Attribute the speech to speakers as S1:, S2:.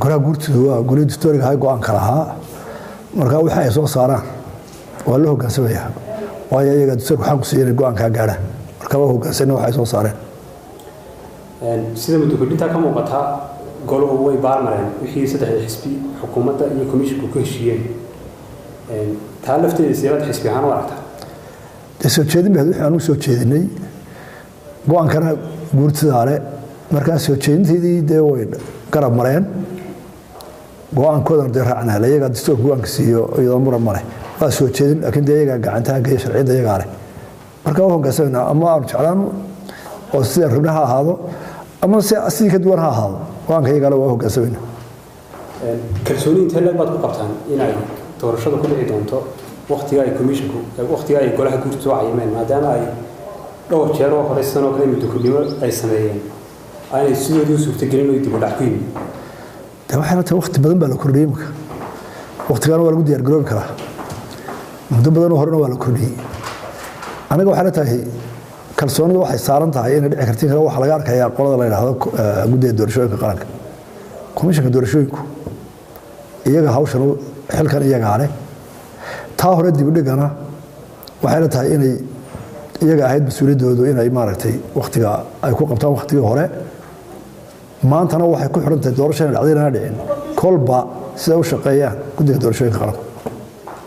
S1: golaha guurtooda waa guriyada dastuuriga hay go'aan ka lahaa marka waxa ay soo saaraan waa la hoggaansamaya waayo iyaga dastuurku xaq u siiyay go'aan ka gaara marka waa hoggaansanay waxa ay soo saareen
S2: sida muddo ka muuqata goluhu way baarmareen wixii saddex xisbi xukuumadda iyo komishanku ku heshiiyeen taa lafteeda siyaasadda xisbi ahaan u aragtaa
S1: soo jeedin baa waxaan u soo jeedinay go'aankana guurtadaale markaas soo jeedinteedii way garab mareen go'aankooda raacnaa iyaga dastuurka go'aanka siiyo iyadoo muran male waa soo jeedin laakiin iyaga gacantaha geeyo sharciyada iyaga leh marka waa hoggaansanaa ama aan jeclaan oo sida rubnaha ahaado ama sidii ka duwan ha ahaado go'aanka iyaga waa hoggaansanaa
S2: kalsooni intee leeg baad ku qabtaan inay doorashada ku dhici doonto waqtiga ay komishanku waqtiga ay golaha guurtu soo cayimeen maadaama ay dhowr jeer oo hore sanoo kale muddo kordhimo ay sameeyeen aanay sidoodii u suurtagelin oo dib u dhac ku yimid
S1: waxaana tahay waqti badan baa la kordhiyey marka waqtigaana waa lagu diyaar garoobi karaa muddo badan oo horena waa la kordhiyey aniga waxaana tahay kalsoonida waxay saaran tahay inay dhici kartiin kale waxa laga arkayaa qolada la yidhaahdo guddiga doorashooyinka qaranka komishanka doorashooyinku iyaga hawshan xilkan iyagaa leh taa hore dib u dhigana waxayna tahay inay iyaga ahayd mas-uuliyaddoodu inay maaragtay waqtiga ay ku qabtaan waqtigii hore maantana waxay ku xidhan tahay doorasho inay dhacday inaan dhicin kolba sida u shaqeeyaan guddiga doorashooyinka qaranka